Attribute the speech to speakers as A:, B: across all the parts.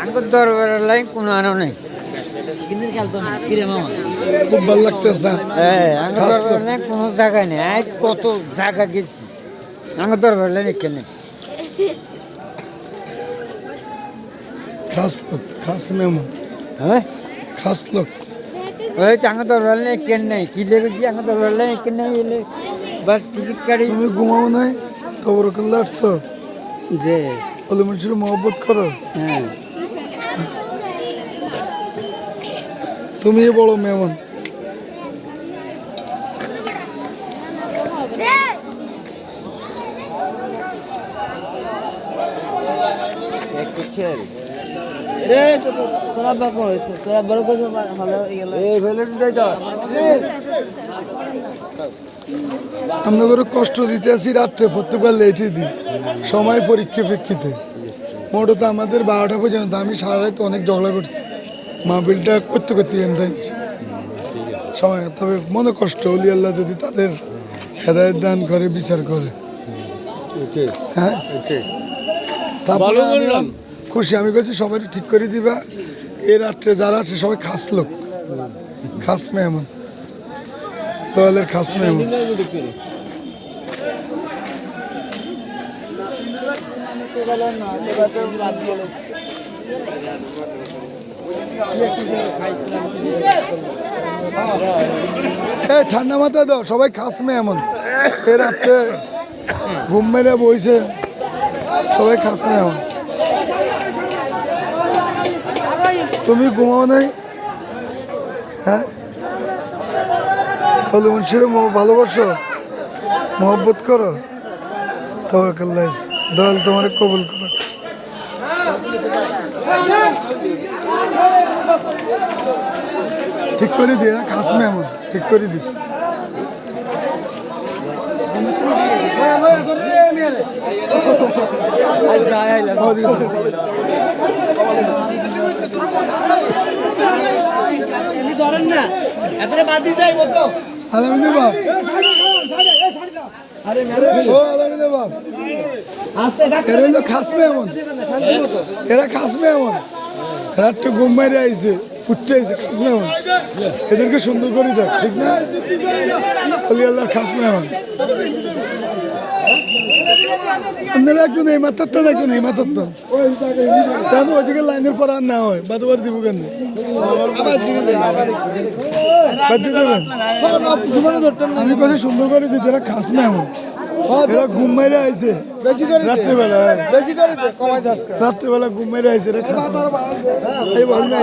A: আঙ্গুর দরবারের লাইন কোনো আনো নেই
B: খুব ভালো লাগতেছে।
A: হ্যাঁ আঙ্গুর দরবার লাইন কোনো জায়গায় নেই আজ কত জায়গা গেছি আঙ্গুর দরবার লাইন কেন
B: খাস লোক, খাস মেহমান,
A: হ্যাঁ
B: খাস লোক।
A: ওই আঙ্গুর দরবার লাইন কেন নেই কি লেগেছি আঙ্গুর দরবার লাইন কেন নেই এলে বাস টিকিট কাটি
B: তুমি ঘুমাও নাই খবর করলে আসছো
A: যে
B: বলে মানুষের মহব্বত করো।
A: হ্যাঁ
B: তুমি বড় মেহমান। আমরা করে কষ্ট দিতে আসি রাত্রে প্রত্যেকবার লেটে দিই সময় পরীক্ষা প্রেক্ষিতে মোট তো আমাদের 12টা পর্যন্ত আমি সারা রাত অনেক ঝগড়া করছি মাহফিলটা করতে করতে এমদাইছি সময় তবে মনে কষ্ট অলি আল্লাহ যদি তাদের হেদায়েত দান করে বিচার করে হ্যাঁ তারপরে আমি খুশি আমি বলছি সবাই ঠিক করে দিবা এই রাত্রে যারা আছে সবাই খাস লোক খাস মেহমান দলের খাস মেহমান ঠান্ডা মাথায় দাও সবাই খাস মেহমান এই রাত্রে ঘুম মেরে বইছে সবাই খাস মেহমান তুমি ঘুমাও নাই হ্যাঁ বলো মানুষের ভালোবাসো মহব্বত করো তোমার কাল্লাহ দল তোমার কবুল করো ঠিক করে দিয়ে না খাস মেহমান ঠিক করে দিস আলহামদুলিল্লাহ বাপ ও আলহামদুলিল্লাহ বাপ এরা হলো খাস মেহমান এরা খাস মেহমান রাত্রে ঘুম মারে আইছে উঠতে আইছে খাস মেহমান এদেরকে সুন্দর করে দেখ ঠিক না অলি আল্লাহর খাস মেহমান আপনারা একজন এই মাত্রাটা দেখুন এই মাত্রাটা তাহলে ওইদিকে লাইনের পর আর না হয় বাদবার দিব কেন আমি কথা সুন্দর করে দিই এরা খাস মেহমান এরা ঘুম মাইরে আইছে রাত্রেবেলা রাত্রেবেলা ঘুম মাইরে আইছে এরা খাস এই বল না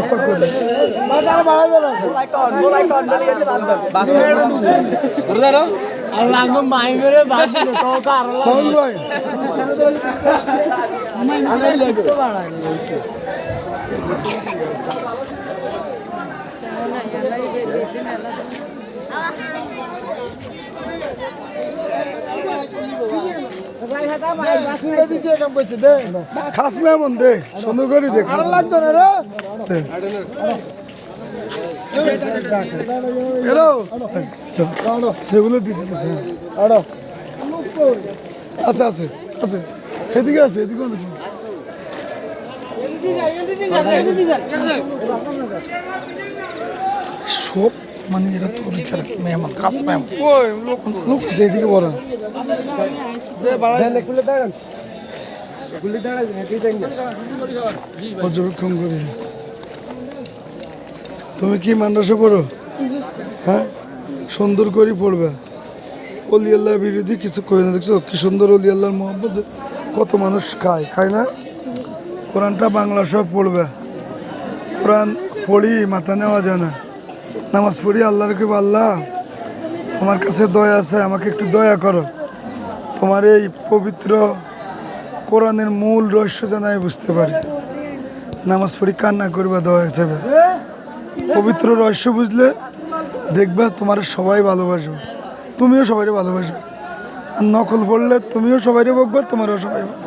B: আচ্ছা করে খাস মেহমান দে সুন্দর করে দে লাগতো না এগুলো দিছি দিছি আচ্ছা আছে আছে এদিকে আছে এদিকে সব মানে এরা তো মেহমান খাস মেহমান লোক আছে এদিকে বড় পর্যবেক্ষণ করি তুমি কি মাদ্রাসা পড়ো হ্যাঁ সুন্দর করে পড়বে অলি আল্লাহ বিরোধী কিছু কই না দেখছো কি সুন্দর অলি আল্লাহর মহব্বত কত মানুষ খায় না কোরআনটা বাংলা সব পড়বে কোরআন পড়ি মাথা নেওয়া যায় না নামাজ পড়ি আল্লাহর কি আল্লাহ তোমার কাছে দয়া আছে আমাকে একটু দয়া করো তোমার এই পবিত্র কোরআনের মূল রহস্য যেন আমি বুঝতে পারি নামাজ পড়ি কান্না করবা দোয়া হিসেবে পবিত্র রহস্য বুঝলে দেখবা তোমার সবাই ভালোবাসবে, তুমিও সবাই ভালোবাসবে। আর নকল পড়লে তুমিও সবাই বকবে, তোমারও সবাই বকবে।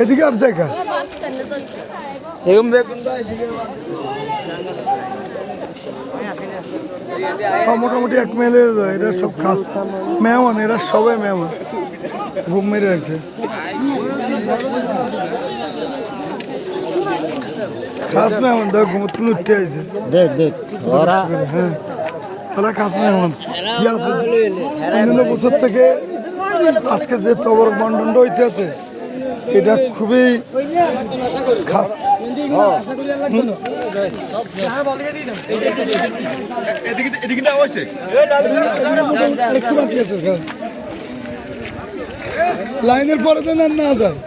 B: এদিকে আর জায়গা মোটামুটি এক মেলে এরা সব মেহমান, এরা সবাই মেহমান ঘুম মেরে আছে। খাস মেহমান দেখ ঘুমতে উঠতে আছে, হ্যাঁ ওরা খাস মেহমান। কি আছে অন্যান্য বছর থেকে আজকে যে তবর বন্টনটা হইতে আছে এটা খুবই খাস। লাইনের পরে তো না যায়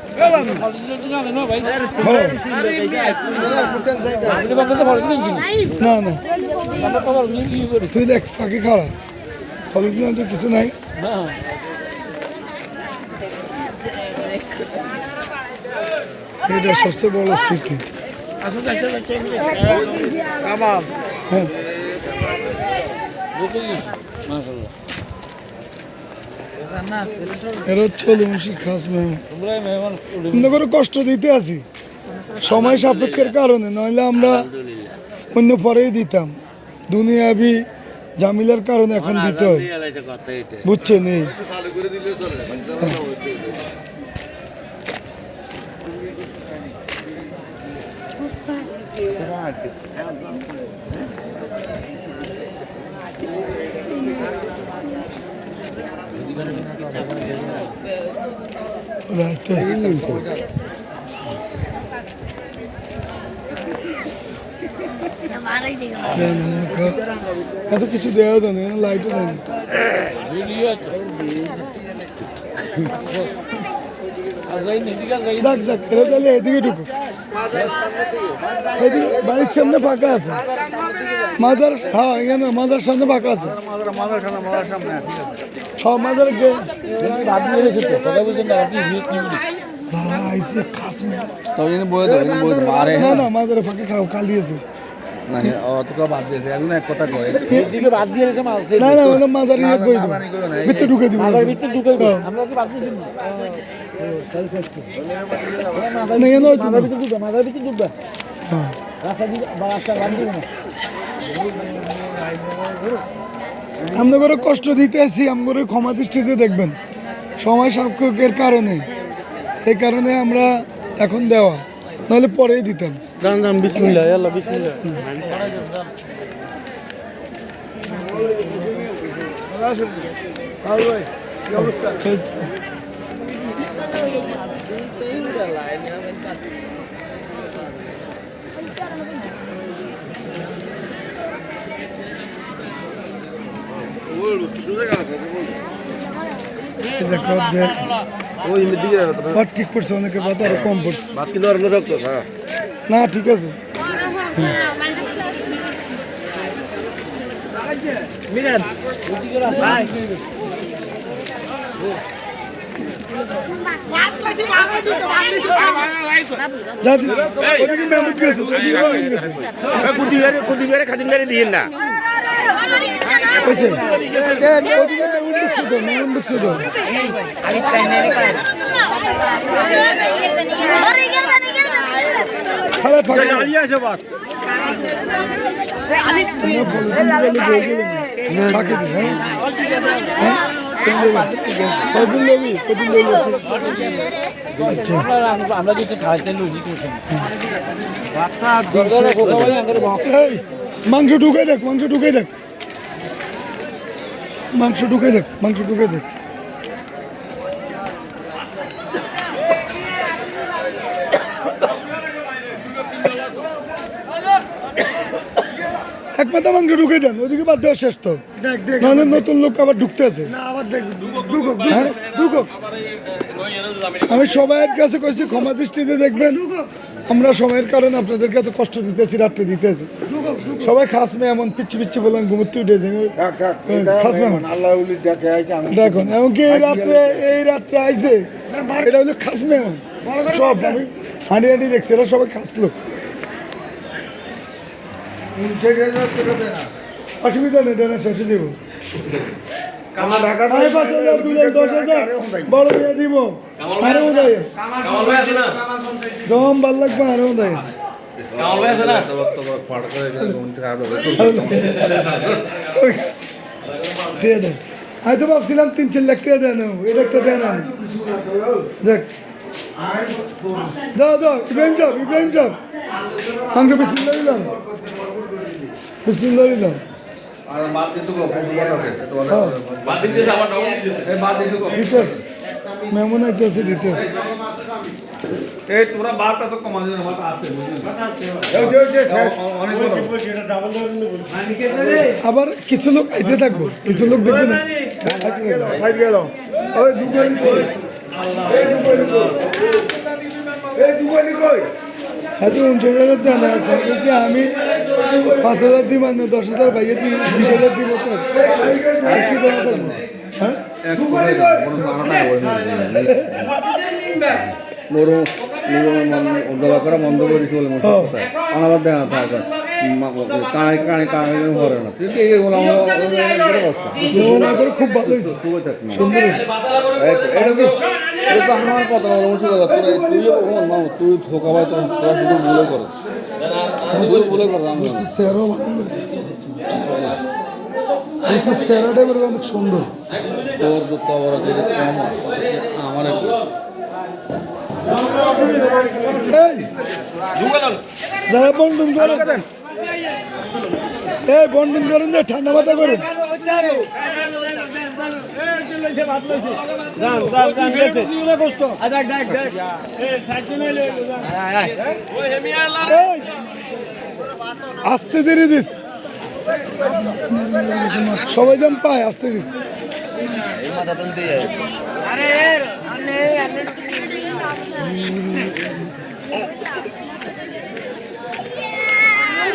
B: না না, তুই দেখ ফাঁকি খাড়া ফলে কিছু নাই। এটা সবচেয়ে বড় স্মৃতি। হ্যাঁ এরা চলে খাস মেহমান করে কষ্ট দিতে আছি সময় সাপেক্ষের কারণে, নইলে আমরা অন্য পরেই দিতাম। দুনিয়াবি জামিলার কারণে এখন দিতে হয়, বুঝছেন? এই এত কিছু দেওয়া দেন, লাইটও দেন। দেখ দেখ এরা তাহলে এদিকে ঢুকো, এদিকে বাড়ির সামনে ফাঁকা আছে মাজার। হ্যাঁ এখানে মাজার সামনে ফাঁকা আছে। হ্যাঁ মাজার যারা আইসে খাস না না মাজারে ফাঁকা খাও কালিয়েছে না না মাজার ইয়ে বই দেবো ভিতরে ঢুকে দিব আমরা করে কষ্ট দিতে আসি, আমরা ক্ষমা দৃষ্টিতে দেখবেন সময় সাপেক্ষের কারণে, এই কারণে আমরা এখন দেওয়া, নাহলে পরেই দিতাম। বিসমিল্লাহ আল্লাহ বিসমিল্লাহ। ঠিক পড়ছে, অনেকের ভাত আরো কম পড়ছে না, ঠিক আছে। মাংস ঢুকে দেখ, মাংস ঢুকে দেখ, মাংস ঢুকে দেখ, মাংস ঢুকে দেখ। এক পাতা মাংস ঢুকে দেন, ওদিকে বাদ দেওয়া শেষ তো। নাহলে নতুন লোক আবার ঢুকতে আছে। আমি সবাইয়ের কাছে কইছি ক্ষমা দৃষ্টিতে দেখবেন, আমরা সময়ের কারণে আপনাদেরকে এত কষ্ট দিতেছি, রাত্রে দিতেছি। সবাই খাস মেহমান পিচ্ছি পিচ্ছি বললাম ঘুমোতে উঠেছে। খাস মেহমান দেখুন এমনকি এই রাত্রে আইছে, এটা হলো খাস মেহমান। সব আমি হাঁটি হাঁটি দেখছি, এরা সবাই খাস লোক। অসুবিধা নেই, দেনা শেষে দিব। 5,000 2,000 10,000 বড় মেয়ে দিব। আরো দেয় জম ভাল লাগবে, আরো দেয়। আমি তো ভাবছিলাম 3-4 লাখ টাকা দেন, এটা একটা দেন। যাক যাও যাও, ইব্রাহিম যাও, ইব্রাহিম যাও। মাংস বিসমিল্লাহ দিলাম, বিসমিল্লাহ দিলাম। দিতেস মেমন আইতেছে, দিতেস। আবার কিছু লোক আইতে থাকবো, কিছু লোক দেখবে না। আমি 5,000 দিব, 10,000 ভাইয়ে দিই, 20,000 দিব। আর কি দেওয়া থাকবো? হ্যাঁ বন্ধ করেছি বলে আমার দেখা থাকে খুব ভালো হয়েছে, সুন্দর হয়েছে। তুই ধোকা ভাই ভুলে করো, ভুলে করো। সেরাটা অনেক সুন্দর। আমার যারা বন্টন করেন, এই বন্টন করেন যে ঠান্ডা মাথা করেন। আস্তে দেরি দিস, সবাই যেন পায়, আস্তে দিস।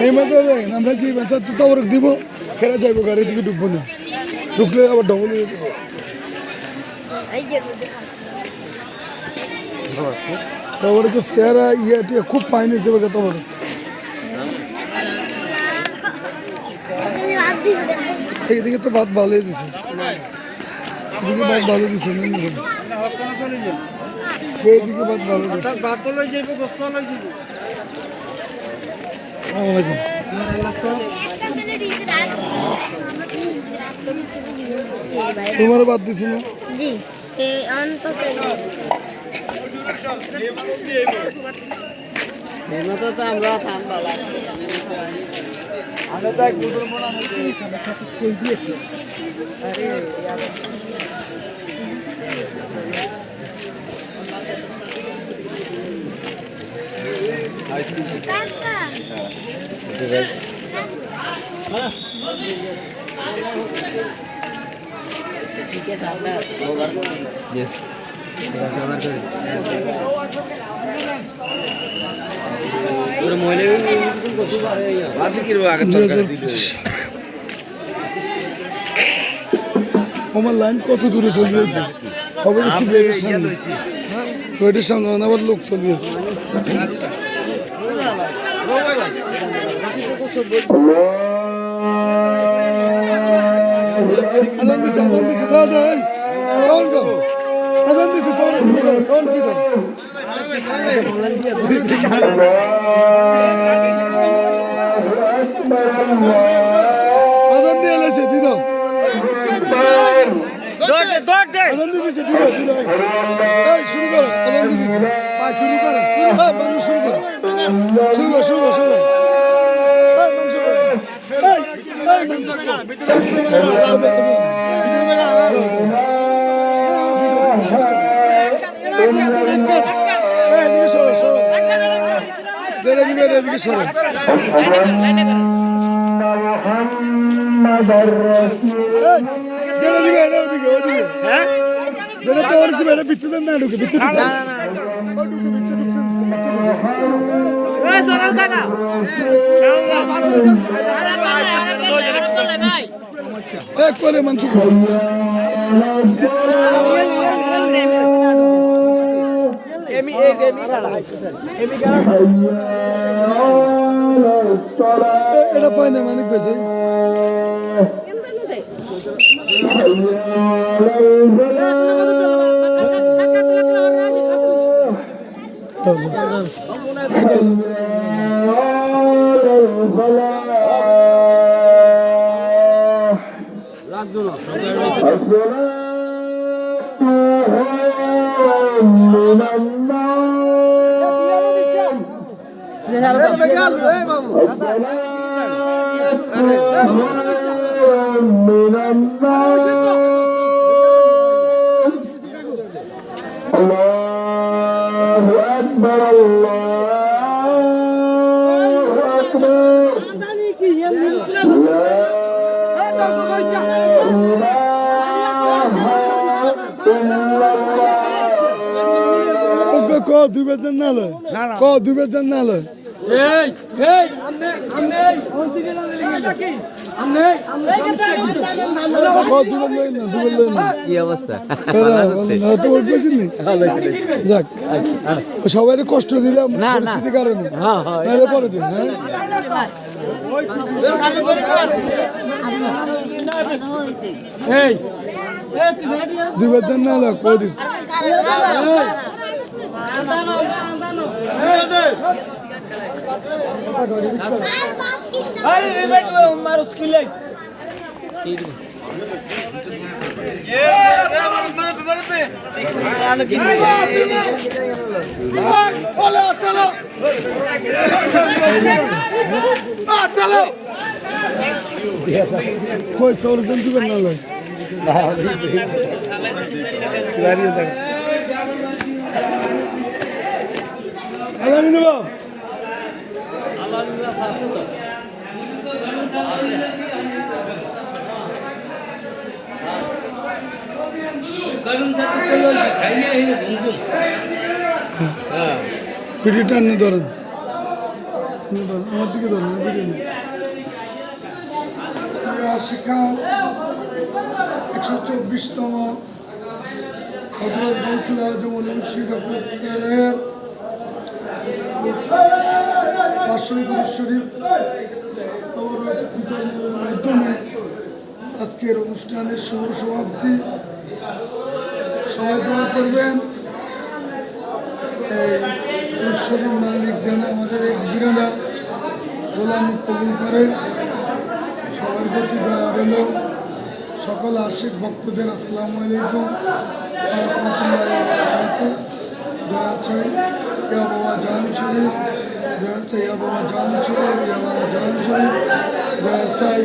B: এই মাথা দেখেন, আমরা যে মাথা তো দিব, ফেরা যাইবো, গাড়ির দিকে ঢুকবো না, ঢুকলে আবার ডবল হয়ে যাবো। তারপরে সেরা ইয়ে খুব ফাইন হয়েছে বলে। তারপরে এইদিকে তো ভাত ভালোই দিছে, এদিকে ভাত ভালো দিছে, এইদিকে ভাত ভালো দিছে। তোমার বাদ দিছি না? Yes. আমার লাইন কত দূরে চলে যাচ্ছে, খবর দিচ্ছি গেটের সামনে, গেটের সামনে আবার লোক চলে যাচ্ছে। আজান দিছে, আজান দিছে, দাদা আজান দিছে, তোর কি করো, তোর কি করো? আজান দিয়ে এলেছে দিদা, আজান দিয়েছে দিদা, দিদা শুরু করো, আজান দিয়েছে, শুরু করো, মানুষ শুরু করো, শুরু করো, শুরু করো, শুরু করো। ভিতরে ঢুকে একবারে মাংস খাও। এটা পাই না মানিক পেয়েছে ক দুই বেজন না লয় ক দুই বেজন না লয় সবাই কষ্ট দিলাম পরিস্থিতির কারণে নাহলে পরে দিন দুই বেজন না লয় কই দিস কই তোর দিবেন না লয় ভিডিওটা এনে ধরেন আমার দিকে ধরেন ভিডিও শিক্ষা 124তম হযরত গৌসুল আজম শিক্ষাপ্রতিষ্ঠানের বাৎসরিক শরীফ মাধ্যমে আজকের অনুষ্ঠানের শুভ সমাপ্তি। সবাই দোয়া করবেন এই শরীফ মালিক যেন আমাদের এই হাজিরানা গোলামি কবুল করে। সবার প্রতি দয়া রইল। সকল আশিক ভক্তদের আসসালামু আলাইকুম রহমতুল্লাহি ওয়া বারাকাতুহু। দয়া চাই ইয়া বাবা জান শরীফ, দয়া চাই ইয়া বাবা জান শরীফ, ইয়া বাবা জান শরীফ, দয়া চাই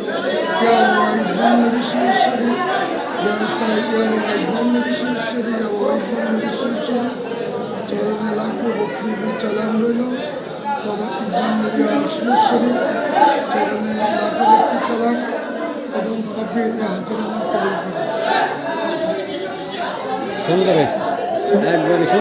B: ইয়া বাবা ইকবাল নবী শরীফ, দয়া চাই ইয়া বাবা ইকবাল নবী শরীফ, ইয়া বাবা ইকবাল নবী শরীফ। চরণে লাখো ভক্তি চালান রইল বাবা ইকবাল নবী শরীফ, চরণে লাখো ভক্তি সালাম এবং কবির হাজিরানা কবুল করে।